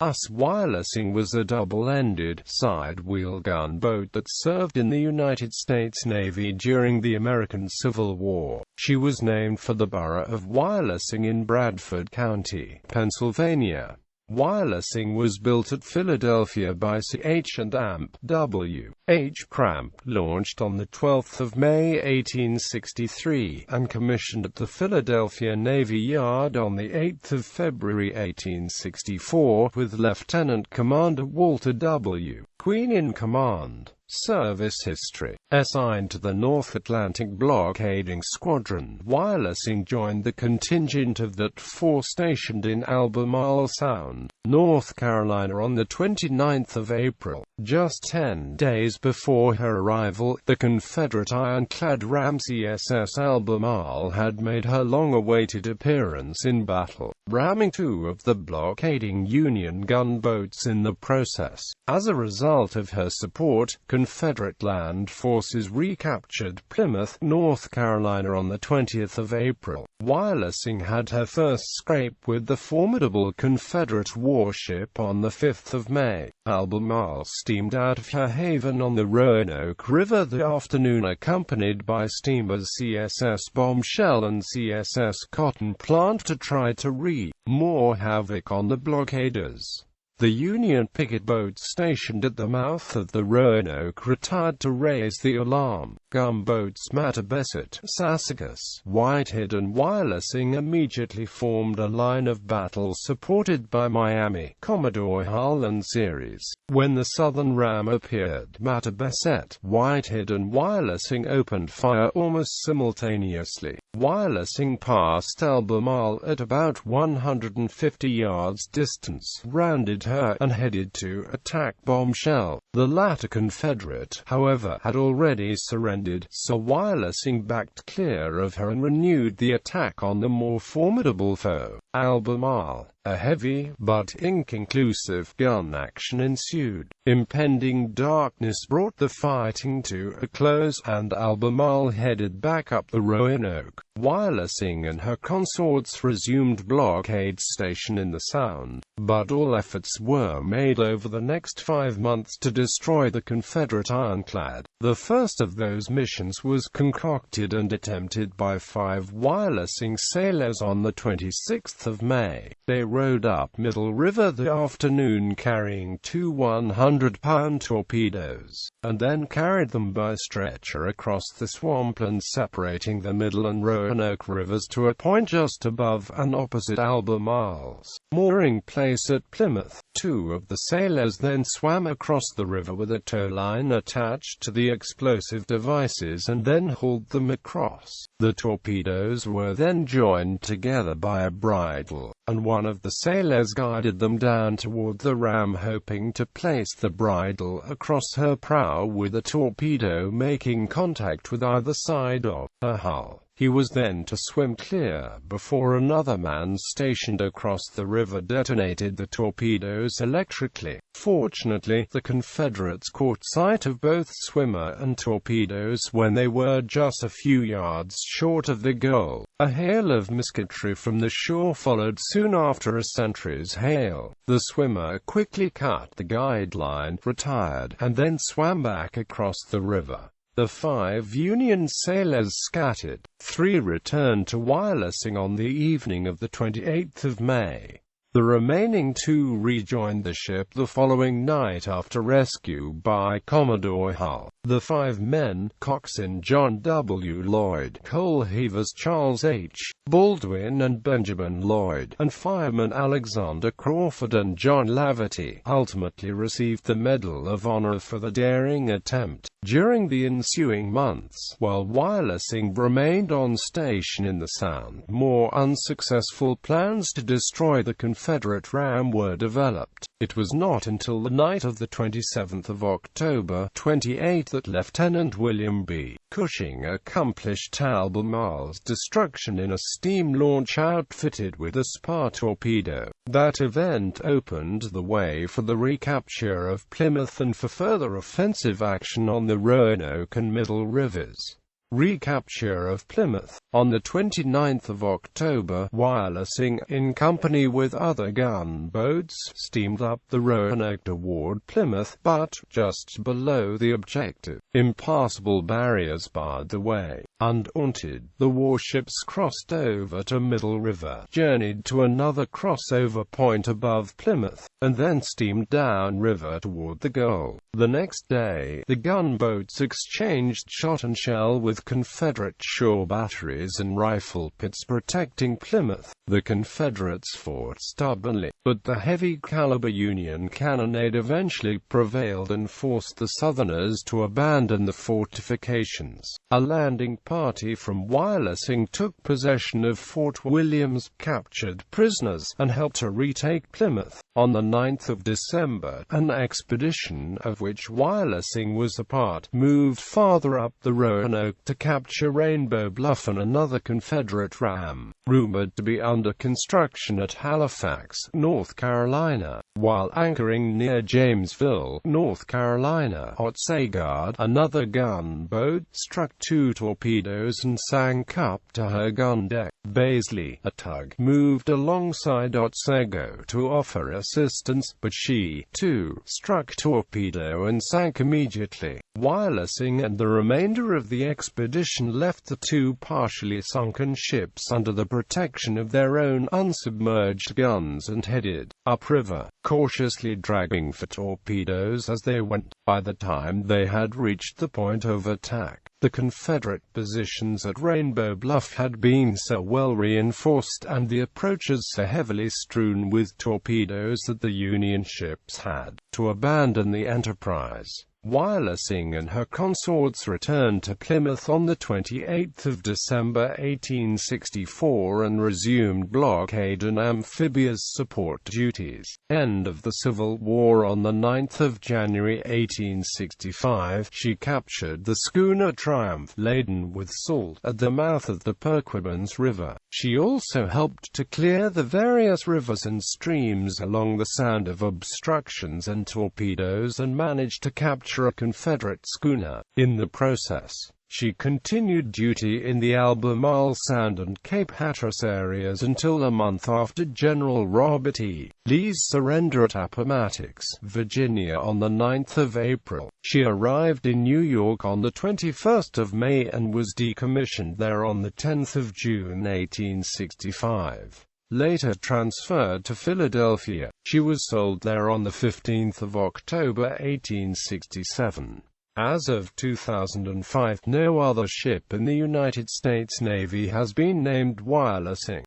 USS Wyalusing was a double-ended, side-wheel gunboat that served in the United States Navy during the American Civil War. She was named for the borough of Wyalusing in Bradford County, Pennsylvania. Wyalusing was built at Philadelphia by C.H. and Amp. W. H. Cramp, launched on 12 May 1863, and commissioned at the Philadelphia Navy Yard on 8 February 1864, with Lieutenant Commander Walter W. Queen in command. Service history. Assigned to the North Atlantic Blockading Squadron, Wyalusing joined the contingent of that force stationed in Albemarle Sound, North Carolina on 29 April. Just 10 days before her arrival, the Confederate ironclad ram USS Albemarle had made her long-awaited appearance in battle, ramming two of the blockading Union gunboats in the process. As a result of her support, Confederate land forces recaptured Plymouth, North Carolina on 20 April. Wyalusing had her first scrape with the formidable Confederate warship on 5 May. Albemarle steamed out of her haven on the Roanoke River that afternoon, accompanied by steamers CSS Bombshell and CSS Cotton Plant, to try to wreak more havoc on the blockaders. The Union picket boats stationed at the mouth of the Roanoke retired to raise the alarm. Gunboats Mattabesett, Sassacus, Whitehead and Wyalusing immediately formed a line of battle supported by Miami, Commodore Hull and Ceres. When the southern ram appeared, Mattabesett, Whitehead and Wyalusing opened fire almost simultaneously. Wyalusing passed Albemarle at about 150 yards distance, rounded her, and headed to attack Bombshell. The latter Confederate, however, had already surrendered, so Wyalusing backed clear of her and renewed the attack on the more formidable foe, Albemarle. A heavy, but inconclusive, gun action ensued. Impending darkness brought the fighting to a close, and Albemarle headed back up the Roanoke. Wyalusing and her consorts resumed blockade station in the Sound, but all efforts were made over the next 5 months to destroy the Confederate ironclad. The first of those missions was concocted and attempted by 5 Wyalusing sailors on 26 May. They rowed up Middle River that afternoon carrying 2 100-pound torpedoes, and then carried them by stretcher across the swampland separating the Middle and Roanoke rivers to a point just above and opposite Albemarle's mooring place at Plymouth. 2 of the sailors then swam across the river with a tow line attached to the explosive devices and then hauled them across. The torpedoes were then joined together by a bridle, and one of the sailors guided them down toward the ram, hoping to place the bridle across her prow with a torpedo making contact with either side of her hull. He was then to swim clear before another man stationed across the river detonated the torpedoes electrically. Fortunately, the Confederates caught sight of both swimmer and torpedoes when they were just a few yards short of the goal. A hail of musketry from the shore followed soon after a sentry's hail. The swimmer quickly cut the guide line, retired, and then swam back across the river. The 5 Union sailors scattered. 3 returned to Wyalusing on the evening of 28 May. The remaining 2 rejoined the ship the following night after rescue by Commodore Hull. The 5 men, coxswain John W. Lloyd, coal heavers Charles H. Baldwin and Benjamin Lloyd, and firemen Alexander Crawford and John Laverty, ultimately received the Medal of Honor for the daring attempt. During the ensuing months, while Wyalusing remained on station in the Sound, more unsuccessful plans to destroy the Confederate ram were developed. It was not until the night of 27 October 28 that Lieutenant William B. Cushing accomplished Albemarle's destruction in a steam launch outfitted with a spar torpedo. That event opened the way for the recapture of Plymouth and for further offensive action on the Roanoke and Middle Rivers. Recapture of Plymouth. On the 29th of October, Wyalusing, in company with other gunboats, steamed up the Roanoke toward Plymouth, but, just below the objective, impassable barriers barred the way. Undaunted, the warships crossed over to Middle River, journeyed to another crossover point above Plymouth, and then steamed down river toward the goal. The next day, the gunboats exchanged shot and shell with Confederate shore batteries and rifle pits protecting Plymouth. The Confederates fought stubbornly, but the heavy-caliber Union cannonade eventually prevailed and forced the Southerners to abandon the fortifications. A landing party from Wyalusing took possession of Fort Williams, captured prisoners, and helped to retake Plymouth. On the 9th of December, an expedition, of which Wyalusing was a part, moved farther up the Roanoke to capture Rainbow Bluff and another Confederate ram, rumored to be under construction at Halifax, North Carolina. While anchoring near Jamesville, North Carolina, Otsego, another gunboat struck 2 torpedoes and sank up to her gun deck. Baisley, a tug, moved alongside Otsego to offer assistance, but she, too, struck torpedo and sank immediately. Wyalusing and the remainder of the expedition left the 2 partially sunken ships under the protection of their own unsubmerged guns and headed upriver, cautiously dragging for torpedoes as they went. By the time they had reached the point of attack, the Confederate positions at Rainbow Bluff had been so well reinforced and the approaches so heavily strewn with torpedoes that the Union ships had to abandon the enterprise. Wyalusing and her consorts returned to Plymouth on the 28th of December 1864 and resumed blockade and amphibious support duties. End of the Civil War. On the 9th of January 1865, she captured the schooner Triumph, laden with salt, at the mouth of the Perquimans River. She also helped to clear the various rivers and streams along the sound of obstructions and torpedoes and managed to capture a Confederate schooner. In the process, she continued duty in the Albemarle Sound and Cape Hatteras areas until a month after General Robert E. Lee's surrender at Appomattox, Virginia on the 9th of April. She arrived in New York on the 21st of May and was decommissioned there on the 10th of June 1865. Later transferred to Philadelphia, she was sold there on the 15th of October 1867. As of 2005, no other ship in the United States Navy has been named Wyalusing.